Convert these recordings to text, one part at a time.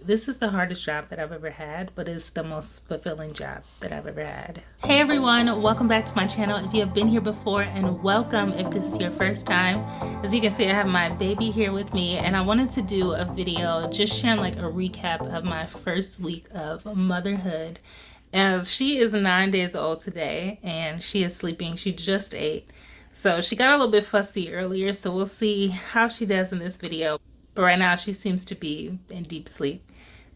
This is the hardest job that I've ever had, but it's the most fulfilling job that I've ever had. Hey everyone, welcome back to my channel. If you have been here before, and welcome if this is your first time. As you can see, I have my baby here with me, and I wanted to do a video just sharing like a recap of my first week of motherhood. As she is 9 days old today, and she is sleeping. She just ate. So she got a little bit fussy earlier, so we'll see how she does in this video. But right now she seems to be in deep sleep.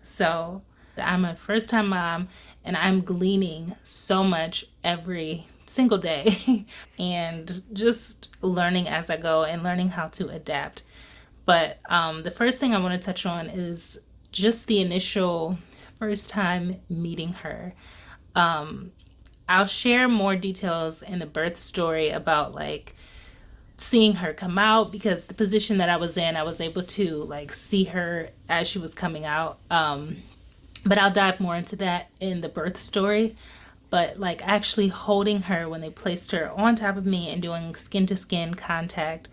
So I'm a first time mom, and I'm gleaning so much every single day and just learning as I go and learning how to adapt. But the first thing I want to touch on is just the initial first time meeting her. I'll share more details in the birth story about like seeing her come out, because the position that I was in, I was able to like see her as she was coming out. But I'll dive more into that in the birth story. But like actually holding her when they placed her on top of me and doing skin to skin contact,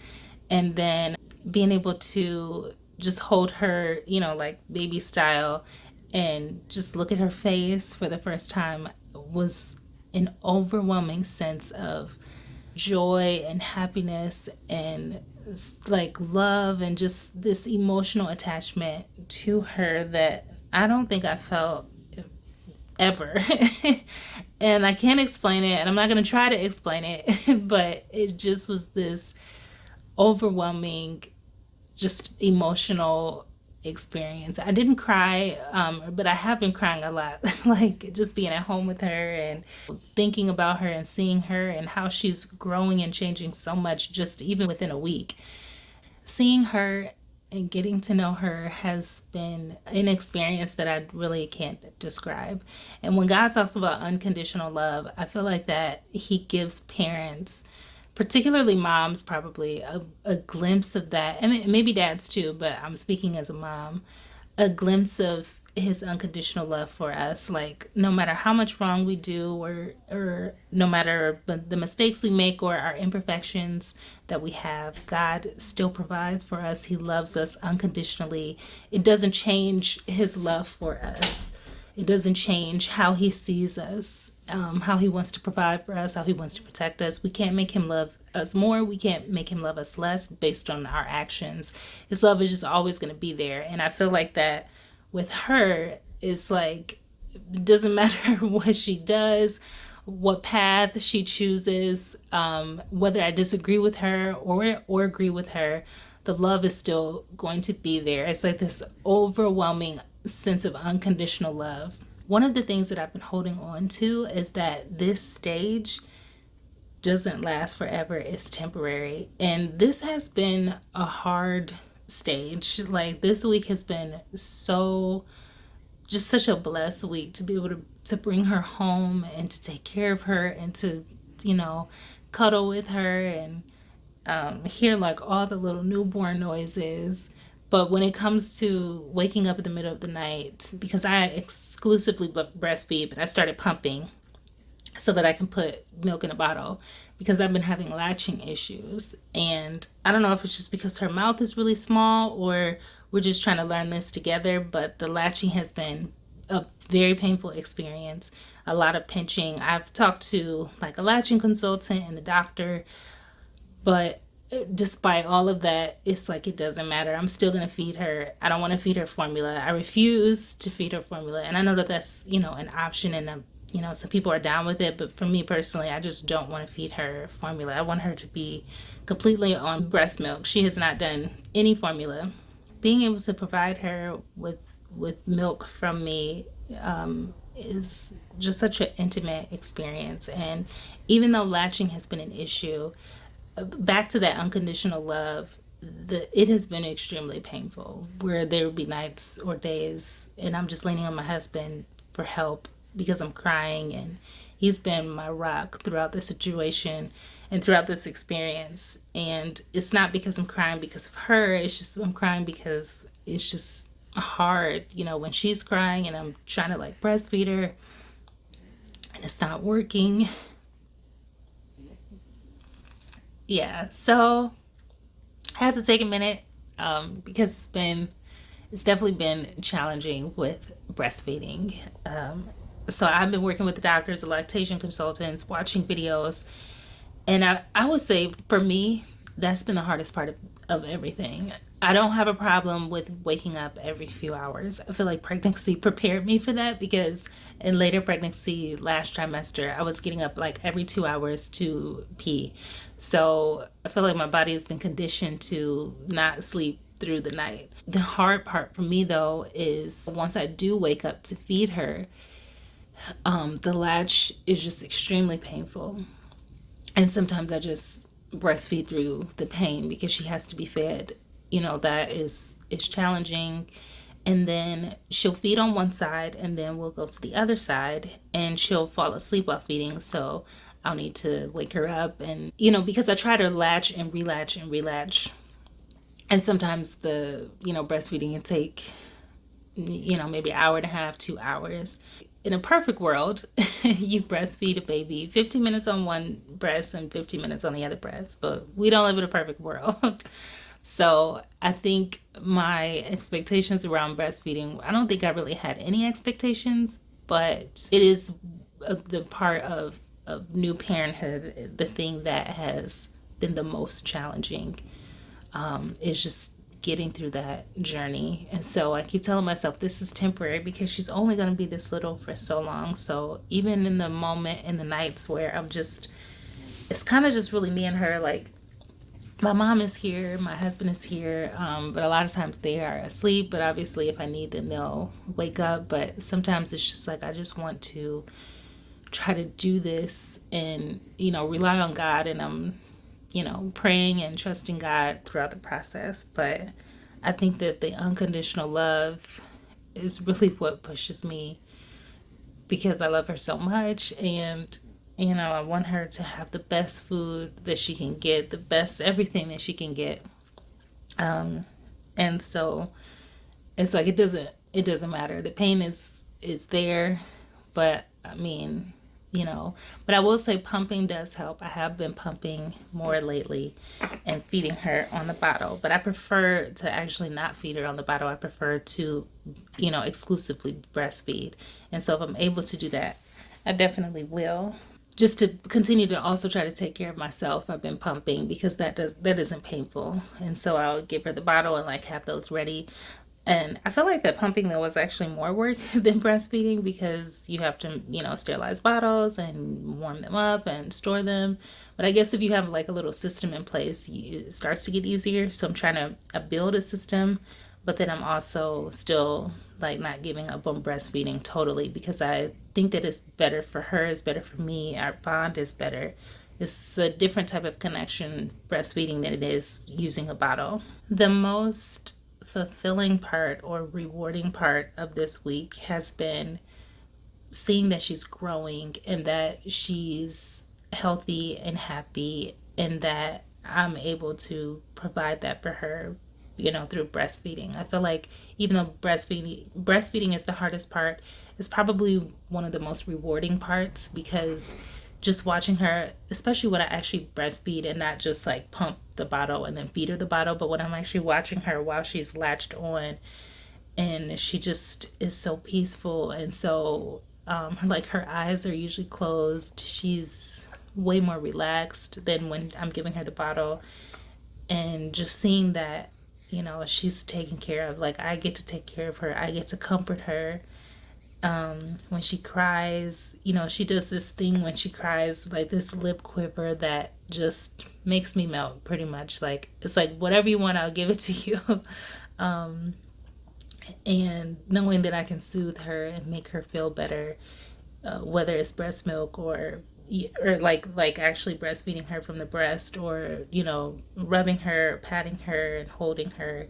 and then being able to just hold her, you know, like baby style, and just look at her face for the first time was an overwhelming sense of joy and happiness and like love and just this emotional attachment to her that I don't think I felt ever. And I can't explain it, and I'm not going to try to explain it, but it just was this overwhelming, just emotional experience. I didn't cry, but I have been crying a lot, like just being at home with her and thinking about her and seeing her and how she's growing and changing so much just even within a week. Seeing her and getting to know her has been an experience that I really can't describe. And when God talks about unconditional love, I feel like that He gives parents, particularly moms, probably a glimpse of that, and maybe dads too, but I'm speaking as a mom, a glimpse of His unconditional love for us. Like no matter how much wrong we do, or no matter the mistakes we make or our imperfections that we have, God still provides for us. He loves us unconditionally. It doesn't change His love for us. It doesn't change how He sees us, how He wants to provide for us, how He wants to protect us. We can't make Him love us more. We can't make Him love us less based on our actions. His love is just always going to be there. And I feel like that with her, it's like, it doesn't matter what she does, what path she chooses, whether I disagree with her or agree with her, the love is still going to be there. It's like this overwhelming sense of unconditional love. One of the things that I've been holding on to is that this stage doesn't last forever, it's temporary. And this has been a hard stage. Like this week has been just such a blessed week to be able to bring her home and to take care of her and to, you know, cuddle with her and hear like all the little newborn noises. But when it comes to waking up in the middle of the night, because I exclusively breastfeed, but I started pumping so that I can put milk in a bottle, because I've been having latching issues. And I don't know if it's just because her mouth is really small or we're just trying to learn this together, but the latching has been a very painful experience. A lot of pinching. I've talked to like a latching consultant and the doctor, but despite all of that, it's like it doesn't matter. I'm still going to feed her. I don't want to feed her formula. I refuse to feed her formula. And I know that that's, you know, an option, and you know, some people are down with it, but for me personally, I just don't want to feed her formula. I want her to be completely on breast milk. She has not done any formula. Being able to provide her with milk from me is just such an intimate experience. And even though latching has been an issue, back to that unconditional love, it has been extremely painful, where there would be nights or days and I'm just leaning on my husband for help because I'm crying, and he's been my rock throughout this situation and throughout this experience. And it's not because I'm crying because of her, it's just I'm crying because it's just hard, you know, when she's crying and I'm trying to like breastfeed her and it's not working. Yeah, so I had to take a minute because it's definitely been challenging with breastfeeding. So I've been working with the doctors, the lactation consultants, watching videos, and I would say for me, that's been the hardest part of everything. I don't have a problem with waking up every few hours. I feel like pregnancy prepared me for that because in later pregnancy, last trimester, I was getting up like every 2 hours to pee. So I feel like my body has been conditioned to not sleep through the night. The hard part for me though is once I do wake up to feed her, the latch is just extremely painful. And sometimes I just breastfeed through the pain because she has to be fed. That is challenging. And then she'll feed on one side and then we'll go to the other side and she'll fall asleep while feeding. So I'll need to wake her up and because I try to latch and relatch and relatch. And sometimes the breastfeeding can take maybe an hour and a half, 2 hours. In a perfect world, you breastfeed a baby 15 minutes on one breast and 15 minutes on the other breast, but we don't live in a perfect world. So I think my expectations around breastfeeding, I don't think I really had any expectations, but it is the part of new parenthood, the thing that has been the most challenging, is just getting through that journey. And so I keep telling myself this is temporary because she's only going to be this little for so long. So even in the moment, in the nights where it's kind of just really me and her, like my mom is here, my husband is here, but a lot of times they are asleep. But obviously if I need them, they'll wake up. But sometimes it's just like I just want to try to do this and rely on God, and I'm praying and trusting God throughout the process. But I think that the unconditional love is really what pushes me because I love her so much. And, I want her to have the best food that she can get, the best everything that she can get. And so it's like, it doesn't matter. The pain is there, but I mean, but I will say pumping does help. I have been pumping more lately and feeding her on the bottle, but I prefer to actually not feed her on the bottle. I prefer to, exclusively breastfeed. And so if I'm able to do that, I definitely will. Just to continue to also try to take care of myself, I've been pumping because that isn't painful. And so I'll give her the bottle and like have those ready. And I feel like that pumping though was actually more work than breastfeeding because you have to, sterilize bottles and warm them up and store them. But I guess if you have like a little system in place, it starts to get easier. So I'm trying to build a system, but then I'm also still like not giving up on breastfeeding totally because I think that it's better for her, it's better for me, our bond is better. It's a different type of connection breastfeeding than it is using a bottle. The most fulfilling part or rewarding part of this week has been seeing that she's growing and that she's healthy and happy and that I'm able to provide that for her, through breastfeeding. I feel like even though breastfeeding is the hardest part, it's probably one of the most rewarding parts because just watching her, especially when I actually breastfeed and not just like pump the bottle and then feed her the bottle, but when I'm actually watching her while she's latched on and she just is so peaceful and so like her eyes are usually closed. She's way more relaxed than when I'm giving her the bottle, and just seeing that she's taken care of, like I get to take care of her, I get to comfort her. When she cries, she does this thing when she cries, like this lip quiver that just makes me melt pretty much. Like, it's like, whatever you want, I'll give it to you. And knowing that I can soothe her and make her feel better, whether it's breast milk or like actually breastfeeding her from the breast or, rubbing her, patting her and holding her,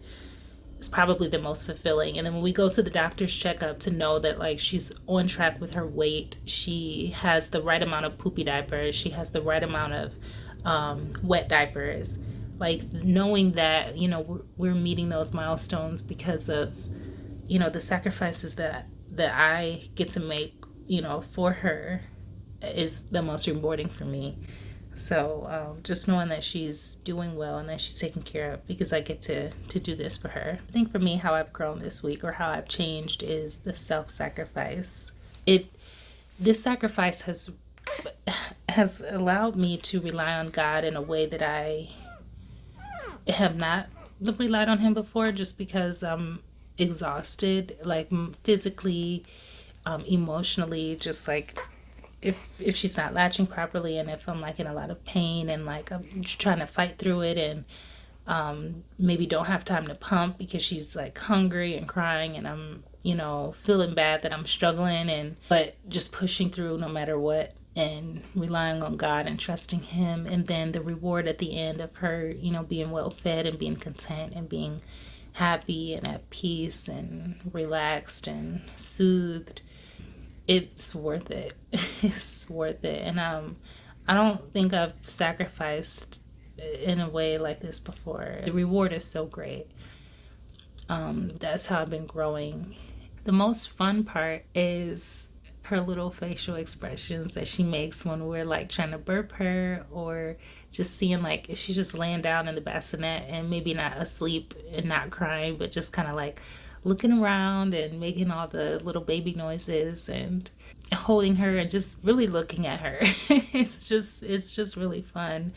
is probably the most fulfilling. And then when we go to the doctor's checkup, to know that like she's on track with her weight, she has the right amount of poopy diapers, she has the right amount of wet diapers, like knowing that we're meeting those milestones because of the sacrifices that I get to make for her is the most rewarding for me. So just knowing that she's doing well and that she's taken care of because I get to do this for her. I think for me, how I've grown this week or how I've changed is the self-sacrifice. This sacrifice has allowed me to rely on God in a way that I have not relied on him before, just because I'm exhausted, like physically, emotionally, just like if she's not latching properly, and if I'm like in a lot of pain and like I'm trying to fight through it, and maybe don't have time to pump because she's like hungry and crying, and I'm feeling bad that I'm struggling, and but just pushing through no matter what and relying on God and trusting him. And then the reward at the end of her being well fed and being content and being happy and at peace and relaxed and soothed, it's worth it. It's worth it. And I don't think I've sacrificed in a way like this before. The reward is so great. That's how I've been growing. The most fun part is her little facial expressions that she makes when we're like trying to burp her, or just seeing like if she's just laying down in the bassinet and maybe not asleep and not crying, but just kind of like looking around and making all the little baby noises and holding her and just really looking at her. It's just really fun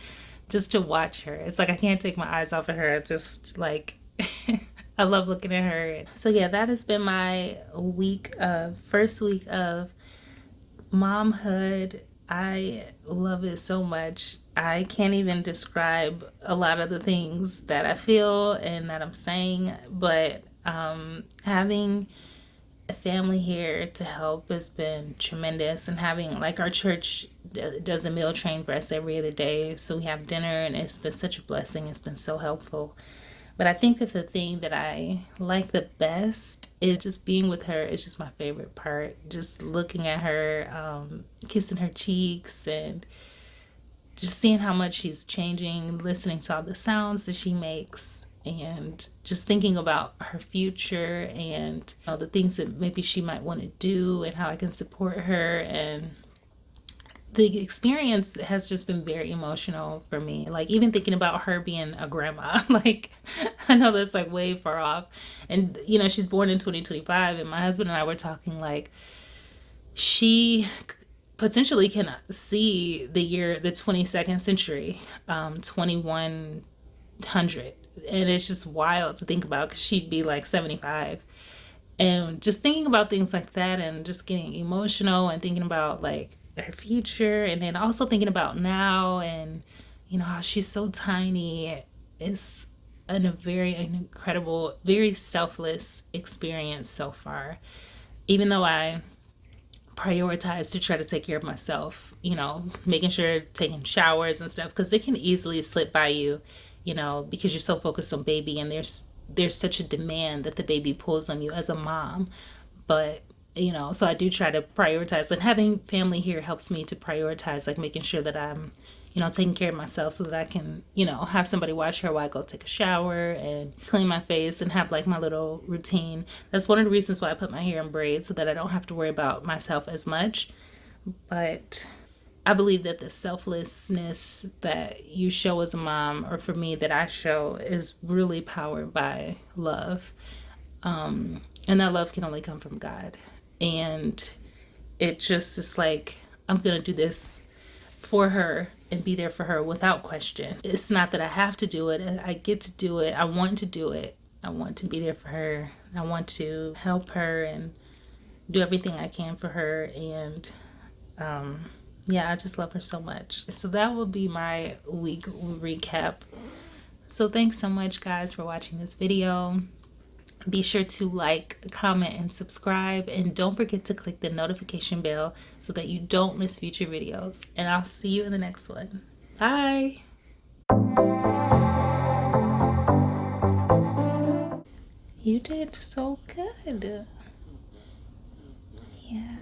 just to watch her. It's like I can't take my eyes off of her. Just like I love looking at her. So yeah, that has been my first week of momhood. I love it so much. I can't even describe a lot of the things that I feel and that I'm saying, but having a family here to help has been tremendous. And having like our church does a meal train for us every other day, so we have dinner, and it's been such a blessing. It's been so helpful. But I think that the thing that I like the best is just being with her. It's just my favorite part. Just looking at her, kissing her cheeks, and just seeing how much she's changing, listening to all the sounds that she makes, and just thinking about her future and the things that maybe she might want to do and how I can support her. And the experience has just been very emotional for me. Like even thinking about her being a grandma, like I know that's like way far off. And she's born in 2025, and my husband and I were talking like she potentially can see the 22nd century, 2100. And it's just wild to think about, because she'd be like 75. And just thinking about things like that and just getting emotional and thinking about like her future, and then also thinking about now, and how she's so tiny, is a very incredible, very selfless experience so far. Even though I prioritize to try to take care of myself, making sure taking showers and stuff, because it can easily slip by you, because you're so focused on baby, and there's such a demand that the baby pulls on you as a mom. But so I do try to prioritize, and having family here helps me to prioritize, like making sure that I'm taking care of myself, so that I can have somebody watch her while I go take a shower and clean my face and have like my little routine. That's one of the reasons why I put my hair in braids, so that I don't have to worry about myself as much. But I believe that the selflessness that you show as a mom, or for me that I show, is really powered by love. And that love can only come from God. And it's like, I'm going to do this for her and be there for her without question. It's not that I have to do it. I get to do it. I want to do it. I want to be there for her. I want to help her and do everything I can for her. And yeah, I just love her so much. So that will be my week recap. So thanks so much, guys, for watching this video. Be sure to like, comment, and subscribe. And don't forget to click the notification bell so that you don't miss future videos. And I'll see you in the next one. Bye. You did so good. Yeah.